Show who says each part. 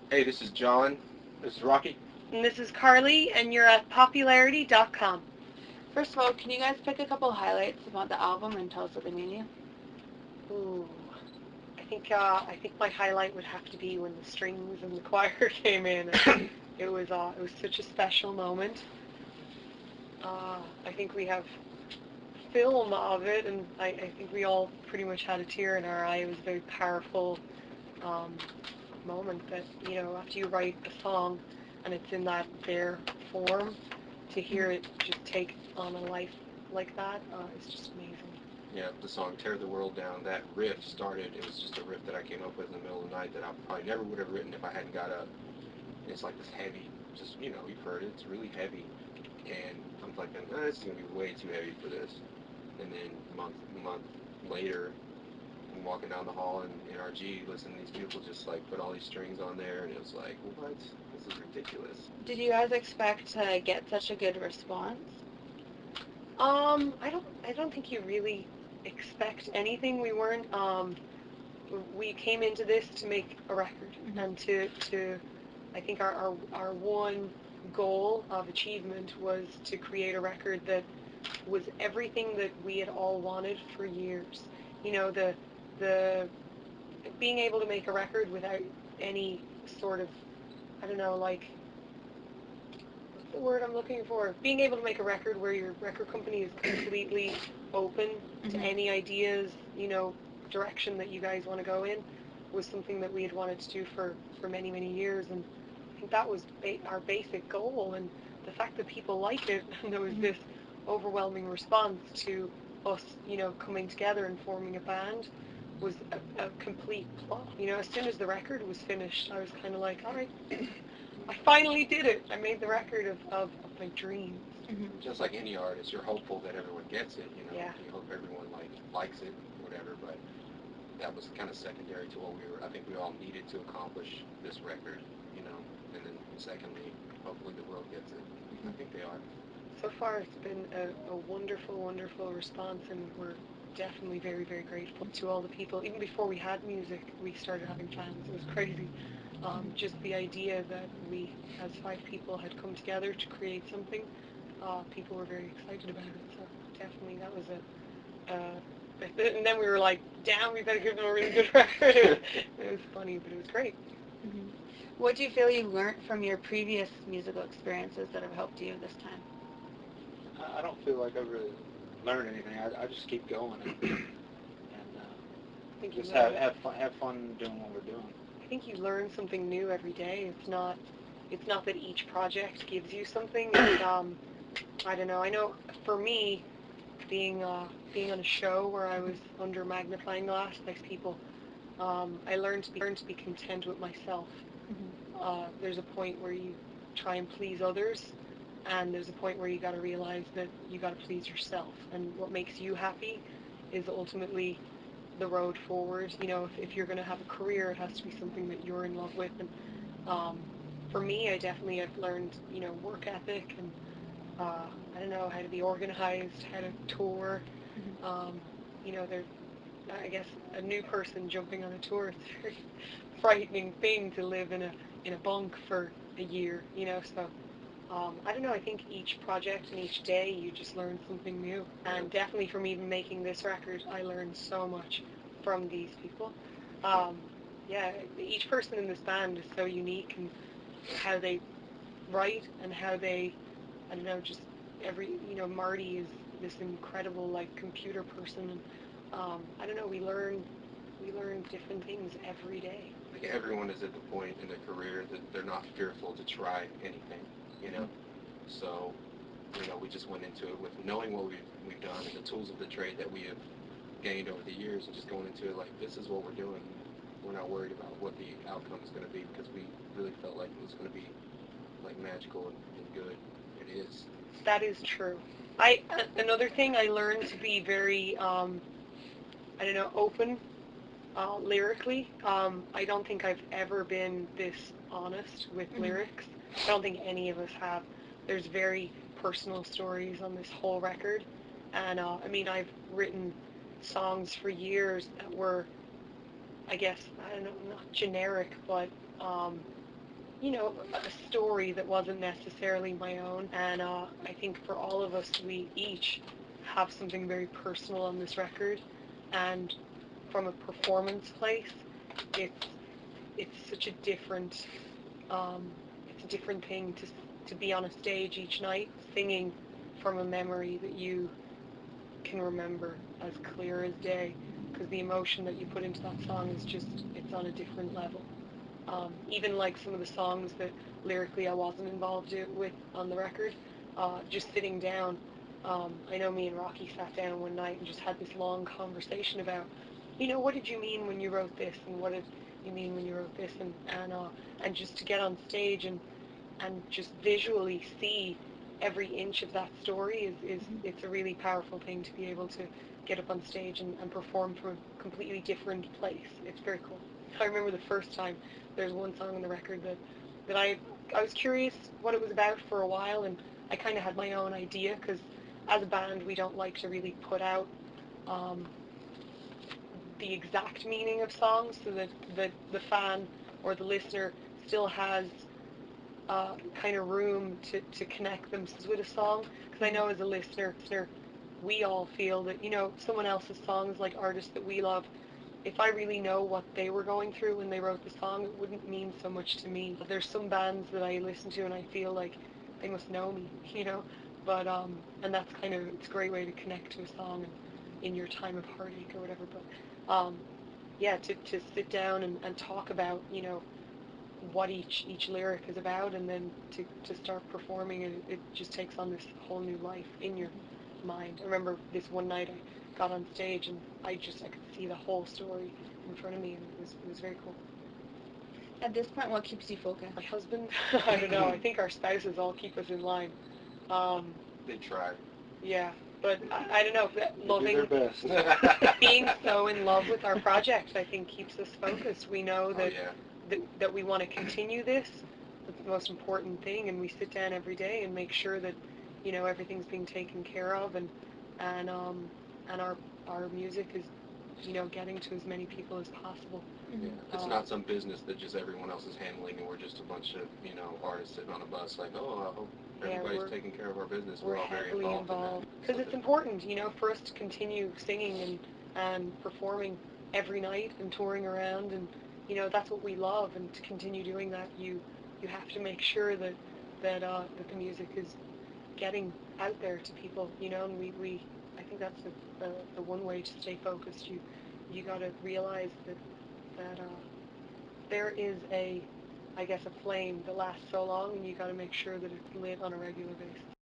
Speaker 1: Hey, this is John.
Speaker 2: This is Rocky.
Speaker 3: And this is Carly, and you're at popularity.com.
Speaker 4: First of all, can you guys pick a couple highlights about the album and tell us what they mean to you?
Speaker 3: Ooh, I think my highlight would have to be when the strings and the choir came in. It was such a special moment. I think we have film of it, and I think we all pretty much had a tear in our eye. It was a very powerful um, moment that, after you write a song and it's in that bare form, to hear it just take on a life like that, is just amazing.
Speaker 1: Yeah, the song Tear the World Down, that riff started, it was just a riff that I came up with in the middle of the night that I probably never would have written if I hadn't got up. It's like this heavy, just, you've heard it, it's really heavy. And I'm thinking, this is going to be way too heavy for this. And then a month later, I'm walking down the hall in NRG, listening to these people just like put all these strings on there, and it was like, what? This is ridiculous.
Speaker 4: Did you guys expect to get such a good response?
Speaker 3: I don't think you really expect anything. We came into this to make a record, and I think our one goal of achievement was to create a record that was everything that we had all wanted for years. The being able to make a record without any sort of, I don't know, like, what's the word I'm looking for? Being able to make a record where your record company is completely open to any ideas, direction that you guys want to go in, was something that we had wanted to do for many, many years. And I think that was our basic goal. And the fact that people liked it, and there was this overwhelming response to us, coming together and forming a band, was a complete plus. As soon as the record was finished, I was kind of like, all right, I finally did it. I made the record of my dreams.
Speaker 1: Just like any artist, you're hopeful that everyone gets it.
Speaker 3: Yeah.
Speaker 1: You hope everyone likes it, whatever. But that was kind of secondary to what I think we all needed to accomplish this record. And then secondly, hopefully the world gets it. I think they are.
Speaker 3: So far, it's been a wonderful, wonderful response, and we're definitely very, very grateful to all the people. Even before we had music, we started having fans. It was crazy. Just the idea that we, as 5 people, had come together to create something, people were very excited about it. So definitely that was and then we were like, damn, we better give them a really good record. It was funny, but it was great.
Speaker 4: What do you feel you learned from your previous musical experiences that have helped you this time?
Speaker 2: I don't feel like I really learned anything. I just keep going and just have fun doing what we're doing.
Speaker 3: I think you learn something new every day. It's not that each project gives you something. It's, I don't know. I know for me, being on a show where I was under magnifying glass next to people, I learned to be content with myself. There's a point where you try and please others, and there's a point where you got to realize that you got to please yourself, and what makes you happy is ultimately the road forward. If you're going to have a career, it has to be something that you're in love with. And for me, I definitely have learned, work ethic, and I don't know, how to be organized, how to tour. Um, there, I guess a new person jumping on a tour, it's a very frightening thing to live in a bunk for a year. So I don't know. I think each project and each day you just learn something new. And definitely from even making this record, I learned so much from these people. Um, yeah, each person in this band is so unique, and how they write and how they, I don't know, just Marty is this incredible like computer person, and I don't know. We learn different things every day.
Speaker 1: Like everyone is at the point in their career that they're not fearful to try anything. So we just went into it with knowing what we've done and the tools of the trade that we have gained over the years, and just going into it like, this is what we're doing. We're not worried about what the outcome is going to be, because we really felt like it was going to be like magical and good. It is.
Speaker 3: That is true. Another thing I learned to be very I don't know, open lyrically. I don't think I've ever been this honest with lyrics. I don't think any of us have. There's very personal stories on this whole record, and I mean, I've written songs for years that were, I guess, I don't know, not generic, but you know, a story that wasn't necessarily my own. And I think for all of us, we each have something very personal on this record. And from a performance place, it's such a different it's a different thing to be on a stage each night singing from a memory that you can remember as clear as day, because the emotion that you put into that song is just, it's on a different level. Even like some of the songs that lyrically I wasn't involved with on the record, just sitting down, I know me and Rocky sat down one night and just had this long conversation about, you know, what did you mean when you wrote this, and what did you mean when you wrote this, and just to get on stage and just visually see every inch of that story is it's a really powerful thing to be able to get up on stage and perform from a completely different place. It's very cool. I remember the first time, there's one song on the record that I was curious what it was about for a while, and I kind of had my own idea, because as a band we don't like to really put out the exact meaning of songs, so that the fan or the listener still has kind of room to connect themselves with a song. Because I know as a listener, we all feel that, you know, someone else's songs, like artists that we love, if I really know what they were going through when they wrote the song, it wouldn't mean so much to me. There's some bands that I listen to and I feel like they must know me, you know. But and that's kind of, it's a great way to connect to a song in your time of heartache or whatever. But yeah, to sit down and talk about, you know, what each lyric is about, and then to start performing, and it just takes on this whole new life in your mind. I remember this one night I got on stage and I could see the whole story in front of me, and it was very cool.
Speaker 4: At this point, what keeps you focused?
Speaker 3: My husband, I don't know, I think our spouses all keep us in line.
Speaker 1: They try.
Speaker 3: Yeah, but I don't know,
Speaker 2: They do
Speaker 3: loving,
Speaker 2: their best.
Speaker 3: being so in love with our project, I think keeps us focused. We know
Speaker 1: Oh
Speaker 3: that
Speaker 1: yeah.
Speaker 3: that we want to continue this. That's the most important thing, and we sit down every day and make sure that, you know, everything's being taken care of, and our music is, you know, getting to as many people as possible.
Speaker 1: Yeah. It's not some business that just everyone else is handling, and we're just a bunch of, you know, artists sitting on a bus like, oh, I hope everybody's taking care of our business. We're all very
Speaker 3: heavily
Speaker 1: involved in that.
Speaker 3: because it's important, you know, for us to continue singing and performing every night and touring around, and you know, that's what we love, and to continue doing that, you have to make sure that that the music is getting out there to people, you know, and we I think that's the one way to stay focused. You got to realize that there is I guess, a flame that lasts so long, and you got to make sure that it's lit on a regular basis.